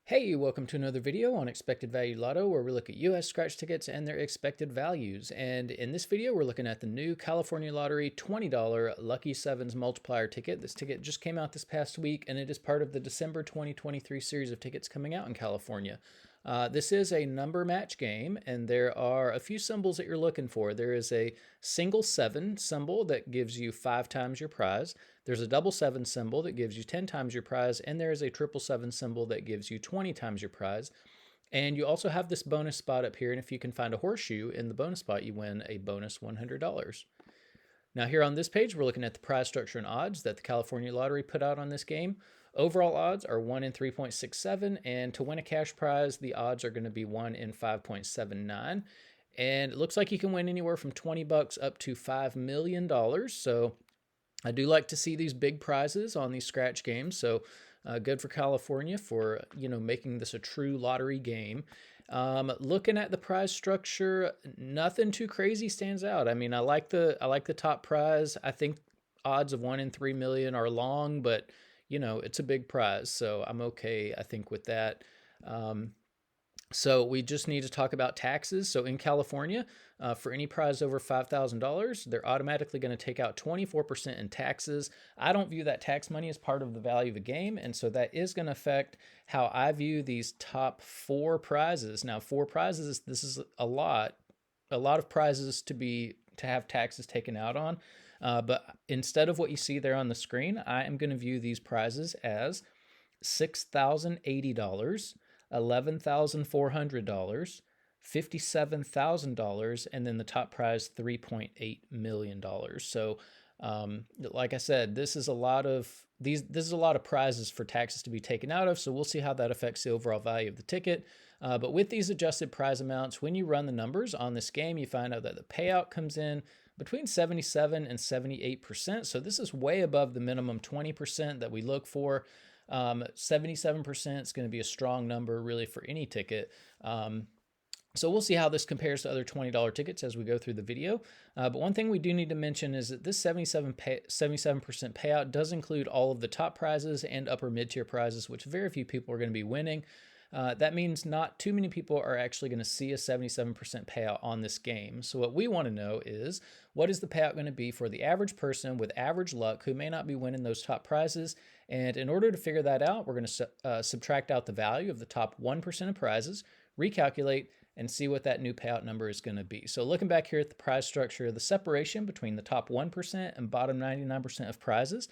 Hey, welcome to another video on Expected Value Lotto, where we look at US scratch tickets and their expected values. And in this video, we're looking at the new California Lottery $20 Lucky 7's multiplier ticket. This ticket just came out this past week, and it is part of the December 2023 series of tickets coming out in California. This is a number match game, and there are a few symbols that you're looking for. There is a single 7 symbol that gives you 5 times your prize. There's a double 7 symbol that gives you 10 times your prize, and there is a triple 7 symbol that gives you 20 times your prize. And you also have this bonus spot up here, and if you can find a horseshoe in the bonus spot, you win a bonus $100. Now here on this page, we're looking at the prize structure and odds that the California Lottery put out on this game. Overall odds are 1 in 3.67, and to win a cash prize, the odds are going to be 1 in 5.79. And it looks like you can win anywhere from 20 bucks up to $5 million. So I do like to see these big prizes on these scratch games. So good for California for, making this a true lottery game. Looking at the prize structure, nothing too crazy stands out. I mean, I like the top prize. I think odds of 1 in 3 million are long, but it's a big prize, so I'm okay, I think, with that. So we just need to talk about taxes. So in California, for any prize over $5,000, they're automatically going to take out 24% in taxes. I don't view that tax money as part of the value of the game, and so that is going to affect how I view these top 4 prizes. Now, 4 prizes, this is a lot of prizes to have taxes taken out on. But instead of what you see there on the screen, I am going to view these prizes as $6,080, $11,400, $57,000, and then the top prize $3.8 million. So, like I said, this is a lot of prizes for taxes to be taken out of. So we'll see how that affects the overall value of the ticket. But with these adjusted prize amounts, when you run the numbers on this game, you find out that the payout comes in between 77 and 78%. So this is way above the minimum 20% that we look for. 77% is going to be a strong number really for any ticket. So we'll see how this compares to other $20 tickets as we go through the video. But one thing we do need to mention is that this 77% payout does include all of the top prizes and upper mid-tier prizes, which very few people are going to be winning. That means not too many people are actually going to see a 77% payout on this game. So what we want to know is, what is the payout going to be for the average person with average luck who may not be winning those top prizes? And in order to figure that out, we're going to subtract out the value of the top 1% of prizes, recalculate, and see what that new payout number is going to be. So looking back here at the prize structure, the separation between the top 1% and bottom 99% of prizes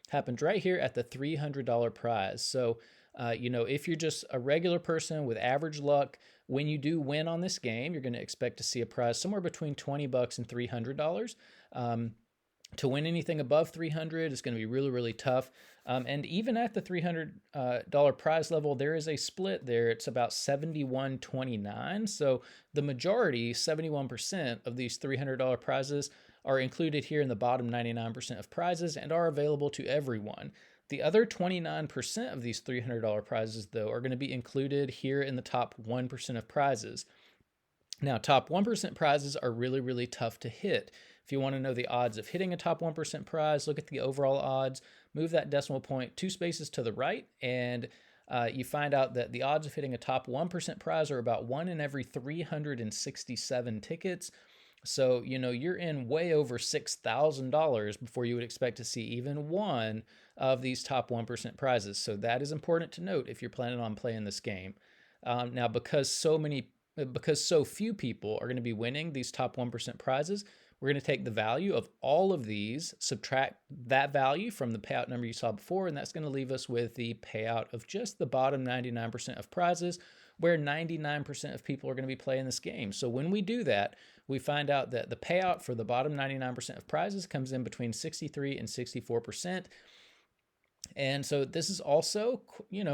happened right here at the $300 prize. So if you're just a regular person with average luck, when you do win on this game, you're going to expect to see a prize somewhere between 20 bucks and $300. To win anything above 300 is going to be really, really tough. And even at the $300 prize level, there is a split there. It's about 71-29. So the majority, 71% of these $300 prizes are included here in the bottom 99% of prizes and are available to everyone. The other 29% of these $300 prizes, though, are going to be included here in the top 1% of prizes. Now, top 1% prizes are really, really tough to hit. If you want to know the odds of hitting a top 1% prize, look at the overall odds, move that decimal point 2 spaces to the right, and you find out that the odds of hitting a top 1% prize are about 1 in every 367 tickets. So, you're in way over $6,000 before you would expect to see even one of these top 1% prizes. So that is important to note if you're planning on playing this game. Now, because so few people are going to be winning these top 1% prizes, we're going to take the value of all of these, subtract that value from the payout number you saw before, and that's going to leave us with the payout of just the bottom 99% of prizes, where 99% of people are going to be playing this game. So when we do that, we find out that the payout for the bottom 99% of prizes comes in between 63 and 64%. And so this is also,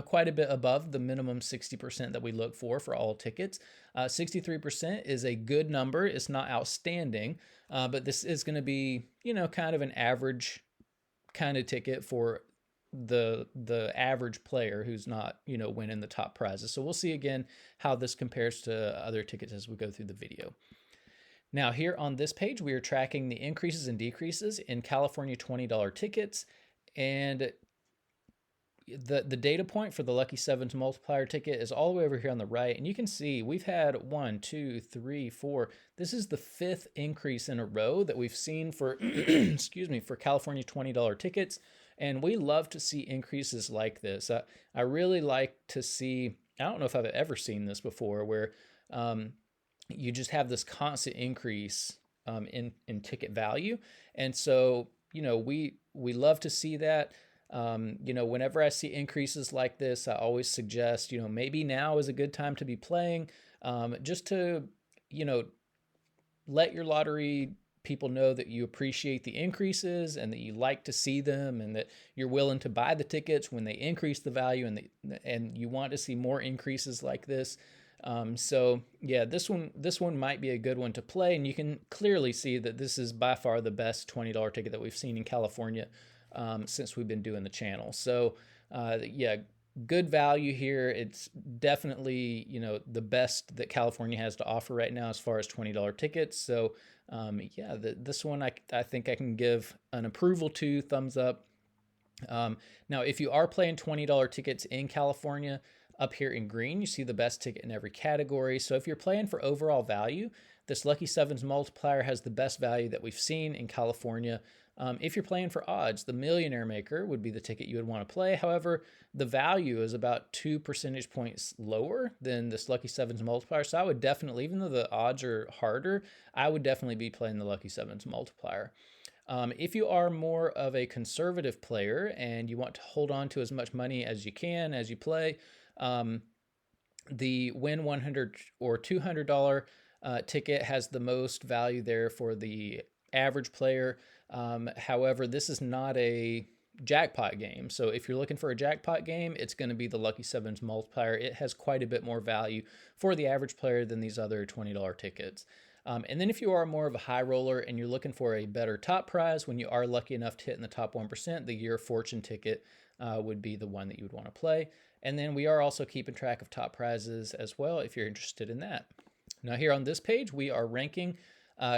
quite a bit above the minimum 60% that we look for all tickets. 63% is a good number. It's not outstanding, but this is going to be, kind of an average kind of ticket for the average player who's not, winning the top prizes. So we'll see again how this compares to other tickets as we go through the video. Now here on this page, we are tracking the increases and decreases in California $20 tickets. And the data point for the Lucky Sevens multiplier ticket is all the way over here on the right, and you can see we've had 1, 2, 3, 4. This is the 5th increase in a row that we've seen for excuse me, for California $20 tickets, and we love to see increases like this. I really like to see. I don't know if I've ever seen this before, where you just have this constant increase in ticket value, and so we love to see that. Whenever I see increases like this, I always suggest, maybe now is a good time to be playing, just to, let your lottery people know that you appreciate the increases and that you like to see them, and that you're willing to buy the tickets when they increase the value, and you want to see more increases like this. So yeah, this one might be a good one to play, and you can clearly see that this is by far the best $20 ticket that we've seen in California since we've been doing the channel. So yeah, good value here. It's definitely the best that California has to offer right now as far as $20 tickets. So yeah, this one I think I can give an approval to, thumbs up. Now, if you are playing $20 tickets in California, up here in green, you see the best ticket in every category. So if you're playing for overall value, this Lucky Sevens multiplier has the best value that we've seen in California. If you're playing for odds, the Millionaire Maker would be the ticket you would want to play. However, the value is about 2 percentage points lower than this Lucky Sevens multiplier. So I would definitely, even though the odds are harder, I would definitely be playing the Lucky Sevens multiplier. If you are more of a conservative player and you want to hold on to as much money as you can as you play, the Win 100 or $200 ticket has the most value there for the average player. However, this is not a jackpot game. So if you're looking for a jackpot game, it's going to be the Lucky Sevens multiplier. It has quite a bit more value for the average player than these other $20 tickets. And then if you are more of a high roller and you're looking for a better top prize, when you are lucky enough to hit in the top 1%, the Year of Fortune ticket would be the one that you would want to play. And then we are also keeping track of top prizes as well if you're interested in that. Now here on this page, we are ranking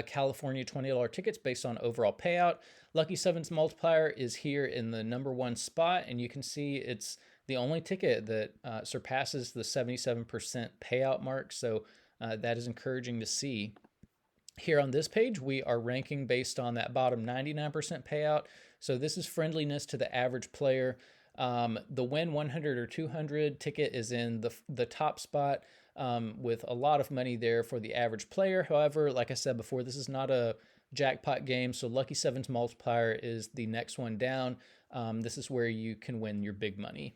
California $20 tickets based on overall payout. Lucky Sevens multiplier is here in the #1 spot, and you can see it's the only ticket that surpasses the 77% payout mark. So that is encouraging to see. Here on this page, we are ranking based on that bottom 99% payout. So this is friendliness to the average player. The Win 100 or 200 ticket is in the top spot with a lot of money there for the average player. However, like I said before, this is not a jackpot game, so Lucky Sevens multiplier is the next one down. This is where you can win your big money.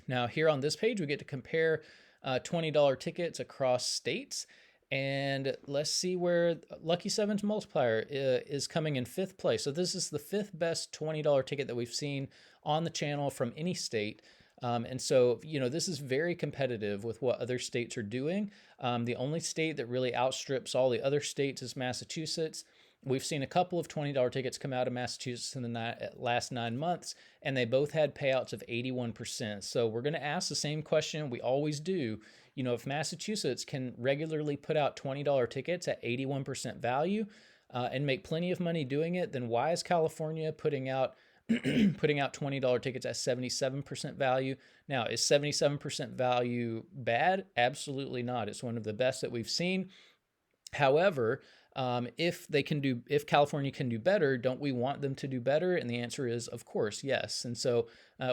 Now here on this page, we get to compare $20 tickets across states. And let's see where Lucky Sevens multiplier is coming in 5th place. So this is the 5th best $20 ticket that we've seen on the channel from any state. And so, this is very competitive with what other states are doing. The only state that really outstrips all the other states is Massachusetts. We've seen a couple of $20 tickets come out of Massachusetts in the last 9 months, and they both had payouts of 81%. So we're going to ask the same question we always do. If Massachusetts can regularly put out $20 tickets at 81% value and make plenty of money doing it, then why is California putting out $20 tickets at 77% value? Now, is 77% value bad? Absolutely not. It's one of the best that we've seen. However, if California can do better, don't we want them to do better? And the answer is, of course, yes. And so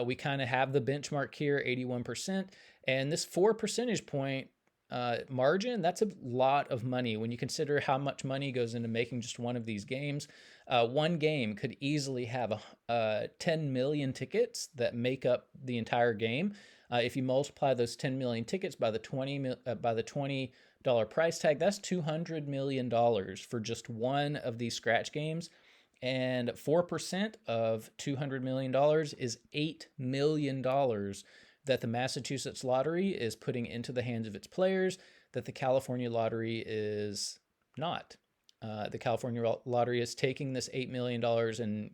we kind of have the benchmark here, 81%. And this 4 percentage point margin, that's a lot of money when you consider how much money goes into making just one of these games. One game could easily have 10 million tickets that make up the entire game. If you multiply those 10 million tickets by the $20 price tag, that's $200 million for just one of these scratch games. And 4% of $200 million is $8 million that the Massachusetts lottery is putting into the hands of its players that the California lottery is not. The California lottery is taking this $8 million and,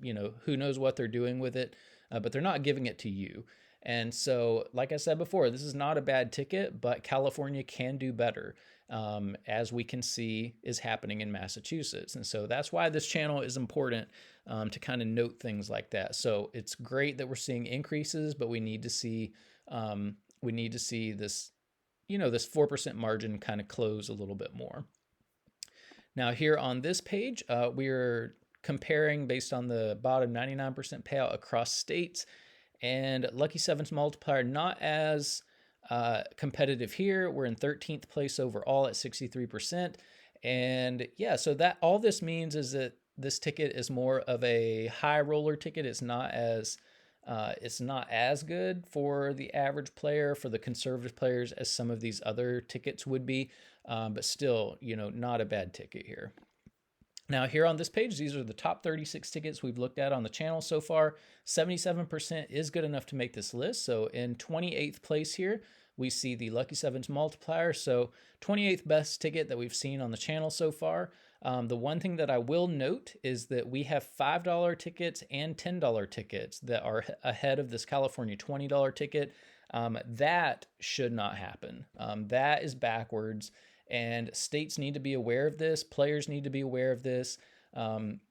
who knows what they're doing with it, but they're not giving it to you. And so, like I said before, this is not a bad ticket, but California can do better, as we can see is happening in Massachusetts. And so that's why this channel is important, to kind of note things like that. So it's great that we're seeing increases, but we need to see this, this 4% margin kind of close a little bit more. Now here on this page, we're comparing based on the bottom 99% payout across states, and Lucky 7's multiplier not as competitive here. We're in 13th place overall at 63%. And yeah, so that all this means is that this ticket is more of a high roller ticket. It's not as good for the average player, for the conservative players, as some of these other tickets would be, but still, not a bad ticket here. Now here on this page, these are the top 36 tickets we've looked at on the channel so far. 77% is good enough to make this list. So in 28th place here, we see the Lucky 7's multiplier. So 28th best ticket that we've seen on the channel so far. The one thing that I will note is that we have $5 tickets and $10 tickets that are ahead of this California $20 ticket. That should not happen. That is backwards. And states need to be aware of this. Players need to be aware of this. A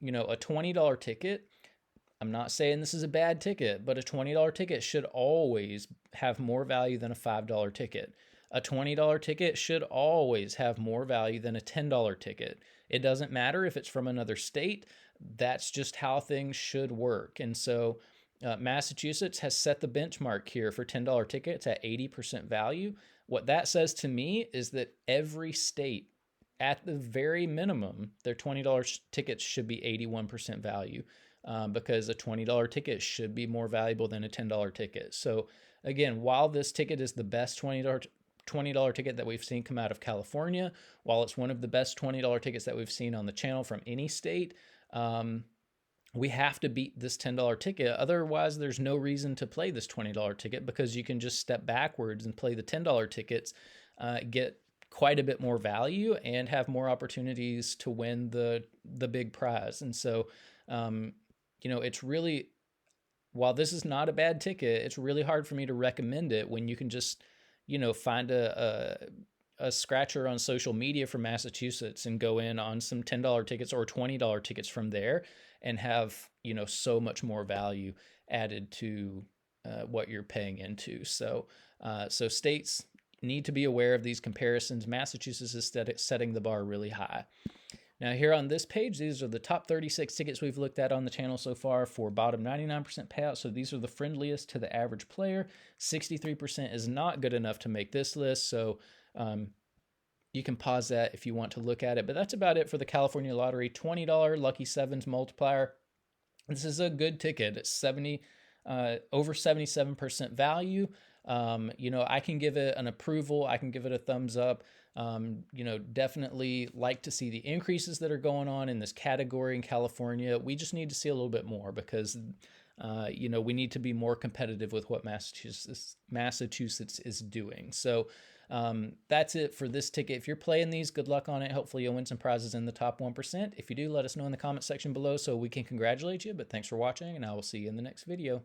$20 ticket, I'm not saying this is a bad ticket, but a $20 ticket should always have more value than a $5 ticket. A $20 ticket should always have more value than a $10 ticket. It doesn't matter if it's from another state. That's just how things should work. And so Massachusetts has set the benchmark here for $10 tickets at 80% value. What that says to me is that every state, at the very minimum, their $20 tickets should be 81% value, because a $20 ticket should be more valuable than a $10 ticket. So again, while this ticket is the best $20 ticket that we've seen come out of California, while it's one of the best $20 tickets that we've seen on the channel from any state, we have to beat this $10 ticket. Otherwise, there's no reason to play this $20 ticket, because you can just step backwards and play the $10 tickets, get quite a bit more value, and have more opportunities to win the big prize. And so, it's really, while this is not a bad ticket, it's really hard for me to recommend it when you can just, find a scratcher on social media from Massachusetts and go in on some $10 tickets or $20 tickets from there and have, so much more value added to what you're paying into. So states need to be aware of these comparisons. Massachusetts is setting the bar really high. Now here on this page, these are the top 36 tickets we've looked at on the channel so far for bottom 99% payout. So these are the friendliest to the average player. 63% is not good enough to make this list. So you can pause that if you want to look at it. But that's about it for the California Lottery $20 Lucky 7's multiplier. This is a good ticket. It's over 77% value. I can give it an approval. I can give it a thumbs up. Definitely like to see the increases that are going on in this category in California. We just need to see a little bit more, because, we need to be more competitive with what Massachusetts is doing. So that's it for this ticket. If you're playing these, good luck on it. Hopefully you'll win some prizes in the top 1%. If you do, let us know in the comment section below so we can congratulate you. But thanks for watching, and I will see you in the next video.